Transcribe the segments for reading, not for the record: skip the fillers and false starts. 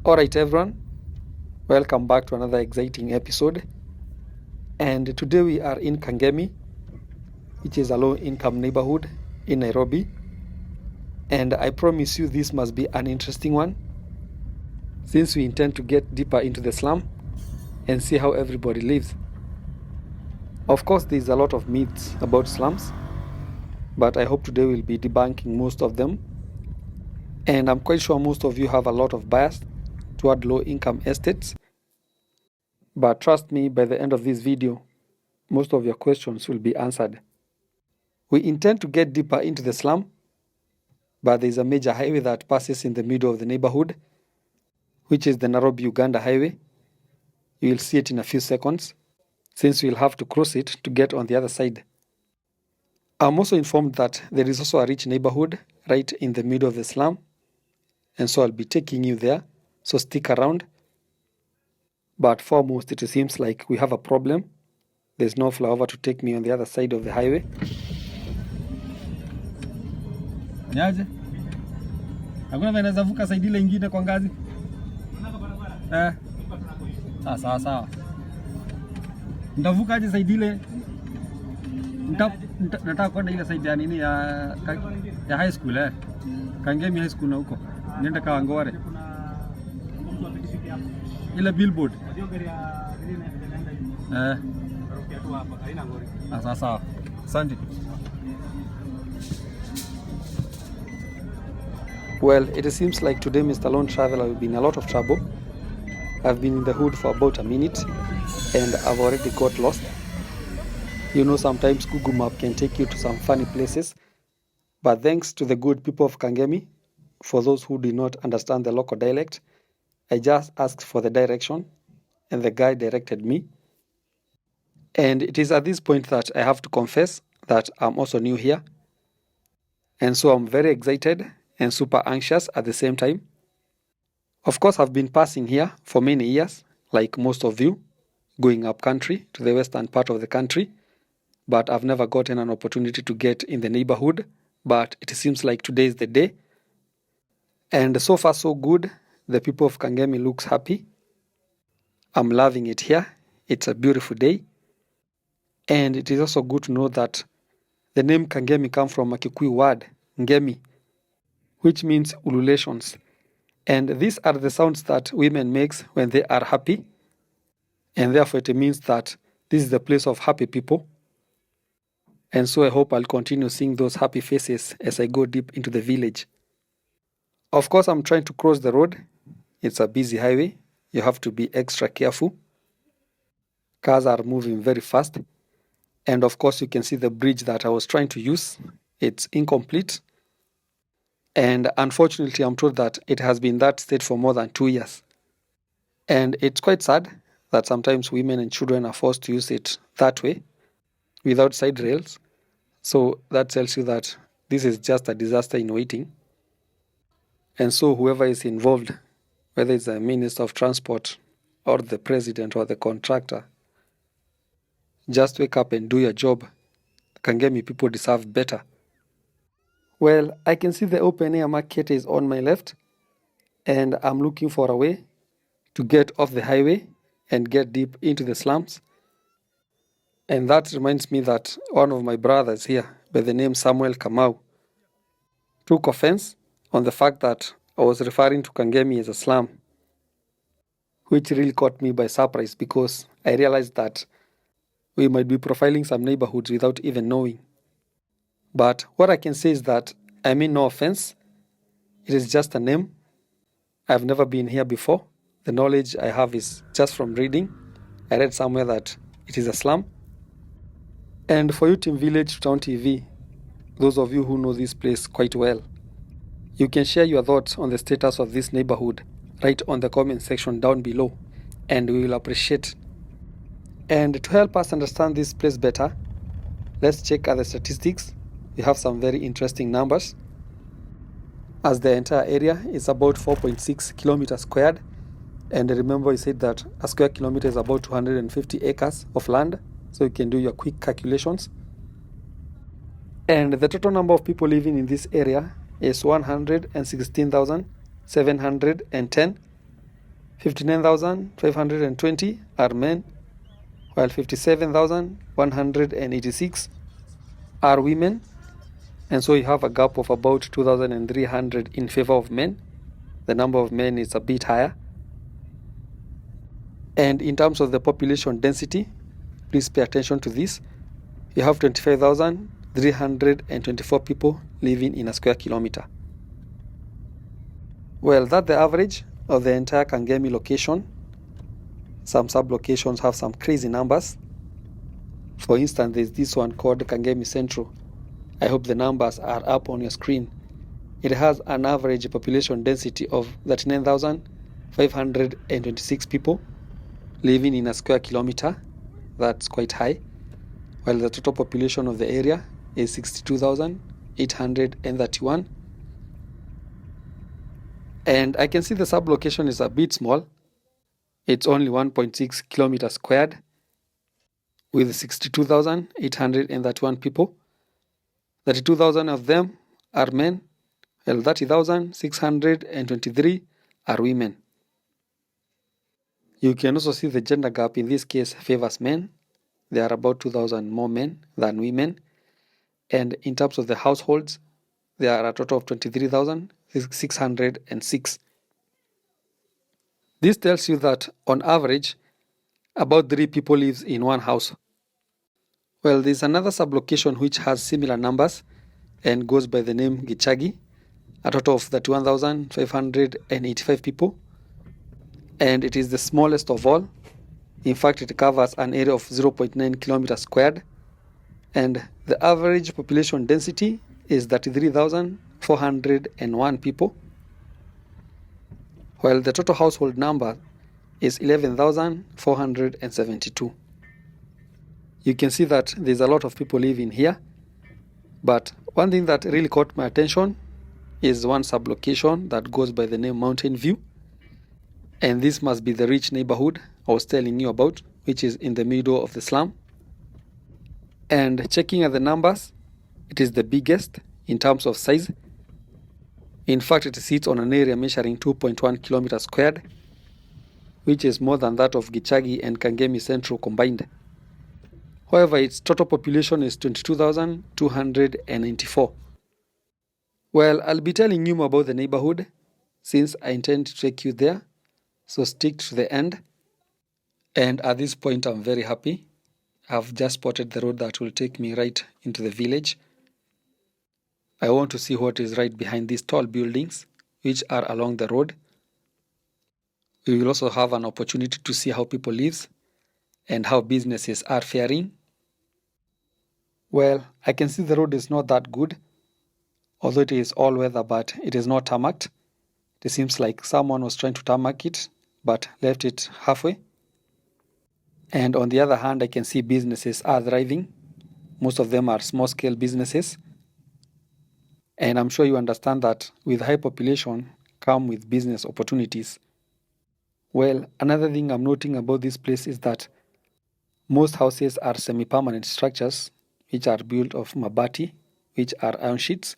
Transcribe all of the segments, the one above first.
Alright everyone, welcome back to another exciting episode. And today we are in Kangemi, which is a low-income neighborhood in Nairobi. And I promise you this must be an interesting one, since we intend to get deeper into the slum and see how everybody lives. Of course, there's a lot of myths about slums, but I hope today we'll be debunking most of them. And I'm quite sure most of you have a lot of bias toward low-income estates. But trust me, by the end of this video, most of your questions will be answered. We intend to get deeper into the slum, but there is a major highway that passes in the middle of the neighborhood, which is the Nairobi-Uganda highway. You will see it in a few seconds, since we'll have to cross it to get on the other side. I'm also informed that there is also a rich neighborhood right in the middle of the slum, and so I'll be taking you there, so stick around. But foremost, it seems like we have a problem. There's no flyover to take me on the other side of the highway. Niaje? Hakuna vile naweza vuka side ile nyingine kwa ngazi? Sawa. Nitavuka aje side ile? Nataka kwenda ile side ya nini ya high school Kangemi high school na huko. Nienda Kawangware. Ile billboard. Sawa. Asante. Well, it seems like today Mr. Lone Traveler will be in a lot of trouble. I've been in the hood for about a minute and I've already got lost. You know, sometimes Google Map can take you to some funny places. But thanks to the good people of Kangemi, for those who do not understand the local dialect, I just asked for the direction and the guy directed me. And it is at this point that I have to confess that I'm also new here. And so I'm very excited and super anxious at the same time. Of course, I've been passing here for many years, like most of you, going up country to the western part of the country, but I've never gotten an opportunity to get in the neighborhood, but it seems like today is the day. And so far so good, the people of Kangemi looks happy. I'm loving it here. It's a beautiful day. And it is also good to know that the name Kangemi comes from a Kikuyu word, ngemi, which means ululations. And these are the sounds that women makes when they are happy. And therefore it means that this is the place of happy people. And so I hope I'll continue seeing those happy faces as I go deep into the village. Of course, I'm trying to cross the road. It's a busy highway. You have to be extra careful. Cars are moving very fast. And of course, you can see the bridge that I was trying to use. It's incomplete. And unfortunately, I'm told that it has been that state for more than 2 years. And it's quite sad that sometimes women and children are forced to use it that way, without side rails. So that tells you that this is just a disaster in waiting. And so whoever is involved, whether it's the Minister of Transport or the President or the contractor, just wake up and do your job. Kangemi people deserve better. Well, I can see the open air market is on my left, and I'm looking for a way to get off the highway and get deep into the slums. And that reminds me that one of my brothers here, by the name Samuel Kamau, took offense on the fact that I was referring to Kangemi as a slum, which really caught me by surprise because I realized that we might be profiling some neighborhoods without even knowing. But what I can say is that I mean no offense. It is just a name. I've never been here before. The knowledge I have is just from reading. I read somewhere that it is a slum. And for you Team Village to Town TV, those of you who know this place quite well, you can share your thoughts on the status of this neighborhood right on the comment section down below, and we will appreciate. And to help us understand this place better, let's check out the statistics. We have some very interesting numbers. As the entire area is about 4.6 kilometers squared, and remember I said that a square kilometer is about 250 acres of land, so you can do your quick calculations. And the total number of people living in this area is 116,710, 59,520 are men, while 57,186 are women. And so you have a gap of about 2,300 in favor of men. The number of men is a bit higher. And in terms of the population density, please pay attention to this. You have 25,324 people living in a square kilometer. Well, that's the average of the entire Kangemi location. Some sub-locations have some crazy numbers. For instance, there's this one called Kangemi Central. I hope the numbers are up on your screen. It has an average population density of 39,526 people living in a square kilometer. That's quite high. While the total population of the area is 62,831. And I can see the sub-location is a bit small. It's only 1.6 kilometers squared with 62,831 people. 32,000 of them are men, while 30,623 are women. You can also see the gender gap in this case favors men. There are about 2,000 more men than women. And in terms of the households, there are a total of 23,606. This tells you that on average, about 3 people live in one house. Well, there's another sublocation which has similar numbers and goes by the name Gichagi, a total of 31,585 people. And it is the smallest of all. In fact, it covers an area of 0.9 kilometers squared. And the average population density is 33,401 people, while the total household number is 11,472. You can see that there's a lot of people living here, but one thing that really caught my attention is one sublocation that goes by the name Mountain View, and this must be the rich neighborhood I was telling you about, which is in the middle of the slum. And checking at the numbers, it is the biggest in terms of size. In fact, it sits on an area measuring 2.1 kilometers squared, which is more than that of Gichagi and Kangemi Central combined. However, its total population is 22,294. Well, I'll be telling you more about the neighborhood since I intend to take you there, so stick to the end. And at this point, I'm very happy. I've just spotted the road that will take me right into the village. I want to see what is right behind these tall buildings, which are along the road. We will also have an opportunity to see how people live and how businesses are faring. Well, I can see the road is not that good, although it is all weather, but it is not tarmacked. It seems like someone was trying to tarmac it, but left it halfway. And on the other hand, I can see businesses are thriving. Most of them are small-scale businesses. And I'm sure you understand that with high population come with business opportunities. Well, another thing I'm noting about this place is that most houses are semi-permanent structures, which are built of mabati, which are iron sheets.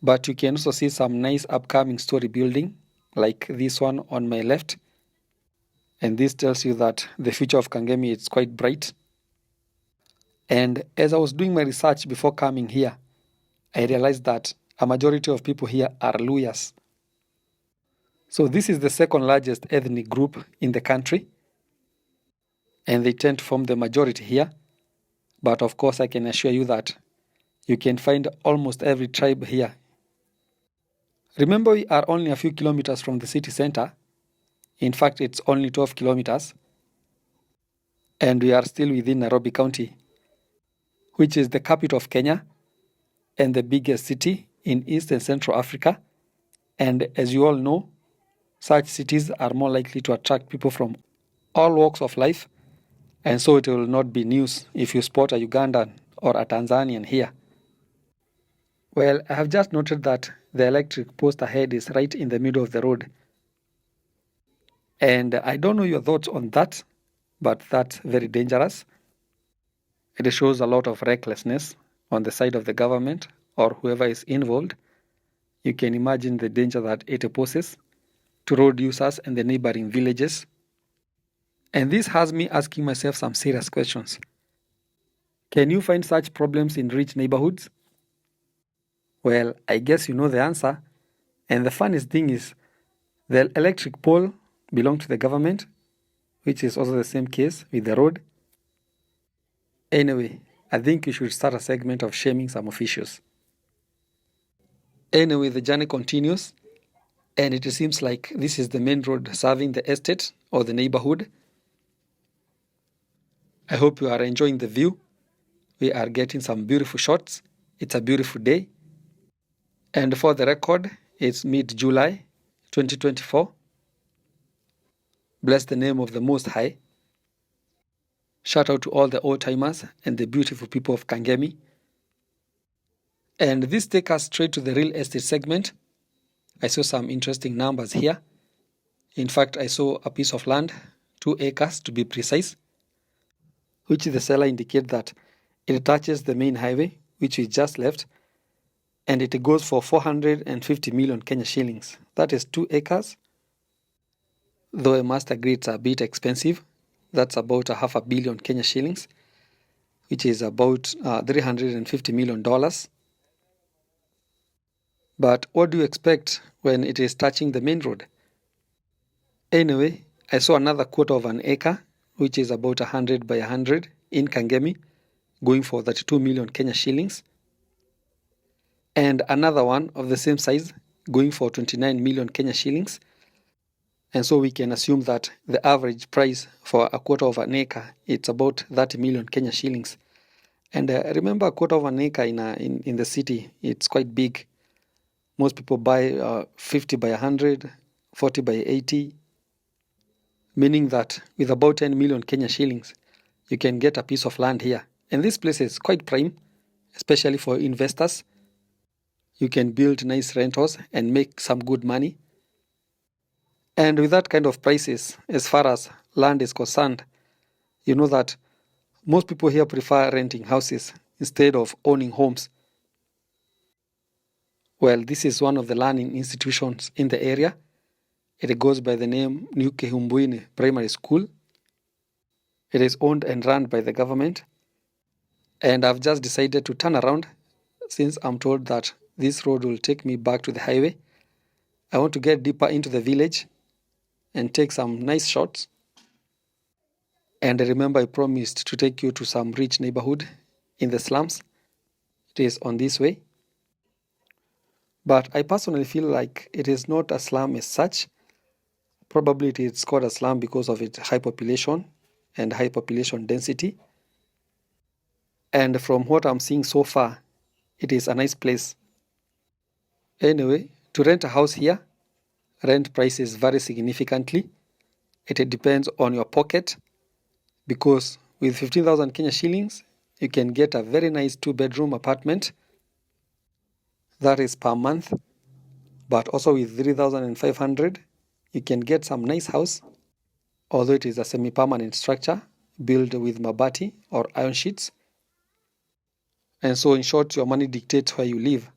But you can also see some nice upcoming story building, like this one on my left. And this tells you that the future of Kangemi is quite bright. And as I was doing my research before coming here, I realized that a majority of people here are Luyas. So this is the second largest ethnic group in the country, and they tend to form the majority here. But of course, I can assure you that you can find almost every tribe here. Remember, we are only a few kilometers from the city center. In fact, it's only 12 kilometers. And we are still within Nairobi County, which is the capital of Kenya and the biggest city in East and Central Africa. And as you all know, such cities are more likely to attract people from all walks of life. And so it will not be news if you spot a Ugandan or a Tanzanian here. Well, I have just noted that the electric post ahead is right in the middle of the road. And I don't know your thoughts on that, but that's very dangerous. It shows a lot of recklessness on the side of the government or whoever is involved. You can imagine the danger that it poses. to road users and the neighboring villages. And this has me asking myself some serious questions. Can you find such problems in rich neighborhoods? Well, I guess you know the answer. And the funniest thing is, the electric pole belongs to the government, which is also the same case with the road. Anyway, I think you should start a segment of shaming some officials. Anyway, the journey continues, and it seems like this is the main road serving the estate or the neighborhood. I hope you are enjoying the view. We are getting some beautiful shots. It's a beautiful day. And for the record, it's mid-July 2024. Bless the name of the Most High. Shout out to all the old-timers and the beautiful people of Kangemi. And this takes us straight to the real estate segment. I saw some interesting numbers here. In fact, I saw a piece of land, 2 acres to be precise, which the seller indicated that it touches the main highway, which we just left, and it goes for 450 million Kenya shillings. That is 2 acres. Though I must agree it's a bit expensive. That's about $500 million Kenya shillings, which is about $350 million. But what do you expect when it is touching the main road? Anyway, I saw another quarter of an acre, which is about 100 by 100 in Kangemi, going for 32 million Kenya shillings. And another one of the same size, going for 29 million Kenya shillings. And so we can assume that the average price for a quarter of an acre, it's about 30 million Kenya shillings. And remember, a quarter of an acre in the city, it's quite big. Most people buy 50 by 100, 40 by 80, meaning that with about 10 million Kenya shillings, you can get a piece of land here. And this place is quite prime, especially for investors. You can build nice rentals and make some good money. And with that kind of prices, as far as land is concerned, you know that most people here prefer renting houses instead of owning homes. Well, this is one of the learning institutions in the area. It goes by the name New Kehumbuini Primary School. It is owned and run by the government. And I've just decided to turn around since I'm told that this road will take me back to the highway. I want to get deeper into the village and take some nice shots. And remember, I promised to take you to some rich neighborhood in the slums. It is on this way. But I personally feel like it is not a slum as such. Probably it is called a slum because of its high population and high population density. And from what I'm seeing so far, it is a nice place. Anyway, to rent a house here, rent prices vary significantly. It depends on your pocket, because with 15,000 Kenya shillings, you can get a very nice 2-bedroom apartment. That is per month. But also with 3,500, you can get some nice house, although it is a semi-permanent structure built with mabati or iron sheets. And so in short, your money dictates where you live.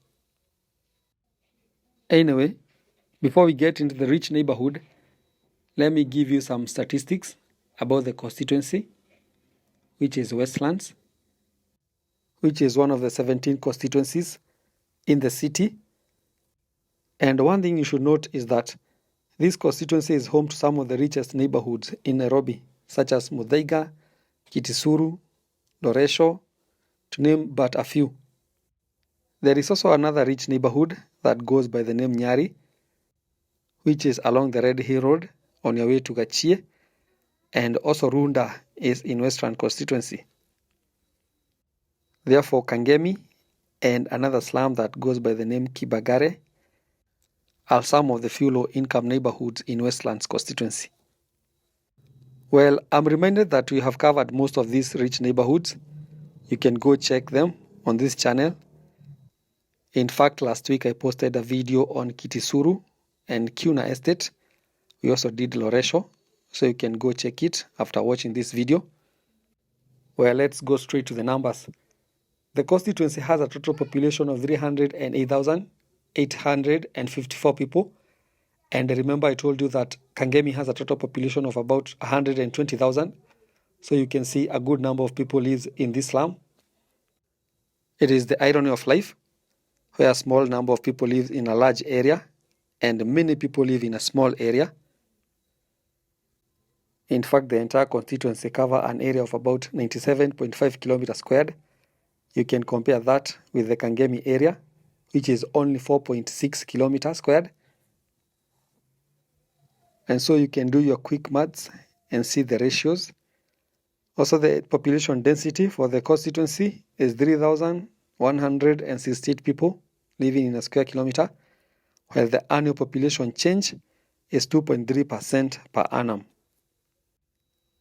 Anyway, before we get into the rich neighborhood, let me give you some statistics about the constituency, which is Westlands, which is one of the 17 constituencies in the city. And one thing you should note is that this constituency is home to some of the richest neighborhoods in Nairobi, such as Muthaiga, Kitisuru, Loresho, to name but a few. There is also another rich neighborhood that goes by the name Nyari, which is along the Red Hill Road on your way to Gachie, and also Runda is in Western constituency. Therefore, Kangemi and another slum that goes by the name Kibagare are some of the few low-income neighborhoods in Westlands constituency. Well, I'm reminded that we have covered most of these rich neighborhoods. You can go check them on this channel. In fact, last week I posted a video on Kitisuru and Kuna Estate. We also did Loresho, so you can go check it after watching this video. Well, let's go straight to the numbers. The constituency has a total population of 308,854 people, And remember I told you that Kangemi has a total population of about 120,000. So you can see a good number of people live in this slum. It is the irony of life, where a small number of people live in a large area and many people live in a small area. In fact, the entire constituency covers an area of about 97.5 kilometers squared. You can compare that with the Kangemi area, which is only 4.6 kilometers squared. And so you can do your quick maths and see the ratios. Also, the population density for the constituency is 3,168 people living in a square kilometer, while the annual population change is 2.3% per annum.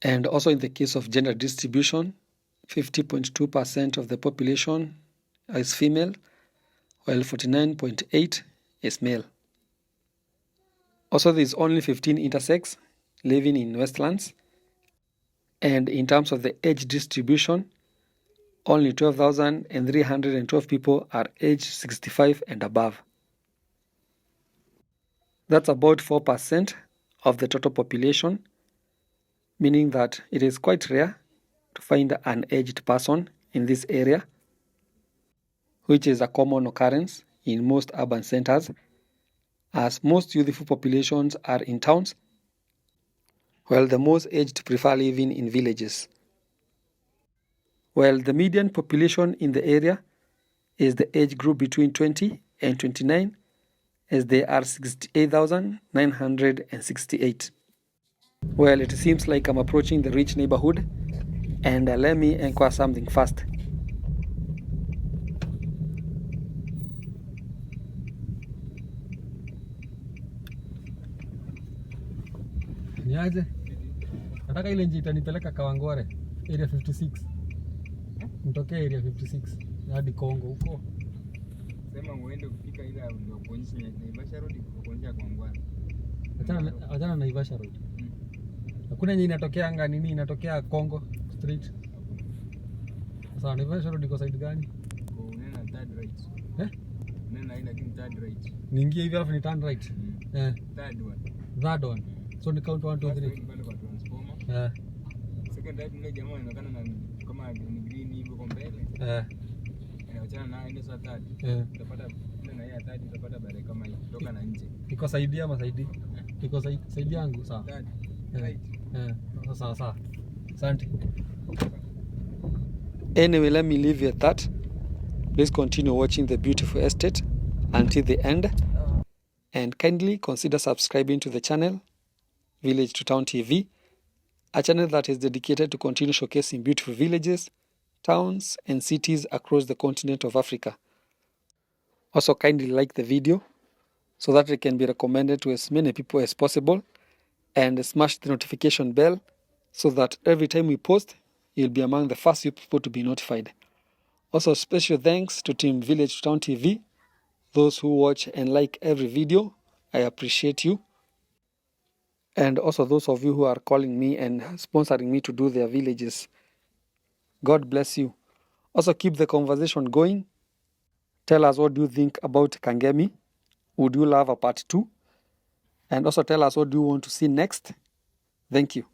And also in the case of gender distribution, 50.2% of the population is female, while 49.8% is male. Also, there is only 15 intersex living in Westlands. And in terms of the age distribution, only 12,312 people are aged 65 and above. That's about 4% of the total population, meaning that it is quite rare to find an aged person in this area, which is a common occurrence in most urban centers, as most youthful populations are in towns, while the most aged prefer living in villages. While the median population in the area is the age group between 20 and 29, as they are 68,968. Well, it seems like I'm approaching the rich neighborhood, and let me inquire something first. Niaje? Nataka ile njia itanipeleka Kawangware, area 56. Nitokea area 56 hadi Kongo huko. Sema muende kufika ile ndio kuonyesha Naivasha Road kuonyesha Kawangware. Achana na Naivasha Road. Hakuna yenye inatokea anga nini inatokea Kongo street. Sasa Naivasha Road iko side gani? Unaenda third right. Unaenda ina kin third right. Niingie hivi alafu ni turn right. Third one. That one. So ni count 1 2 3. Second right ile jamaa inaonekana na kama ni green hivyo kwa mbele. Inaachana na ile sa third. Utapata na ya third utapata bare kama hii kutoka na nje. Iko saidia ama saidi? Iko saidi yangu sawa. Third. Right. Sawa. Asante. Anyway, let me leave you at that. Please continue watching the beautiful estate until the end. And kindly consider subscribing to the channel, Village to Town TV, a channel that is dedicated to continue showcasing beautiful villages, towns, and cities across the continent of Africa. Also, kindly like the video so that it can be recommended to as many people as possible, and smash the notification bell so that every time we post, you'll be among the first few people to be notified. Also, special thanks to Team Village to Town TV, those who watch and like every video. I appreciate you. And also those of you who are calling me and sponsoring me to do their villages. God bless you. Also, keep the conversation going. Tell us what do you think about Kangemi. Would you love a part 2? And also tell us what do you want to see next. Thank you.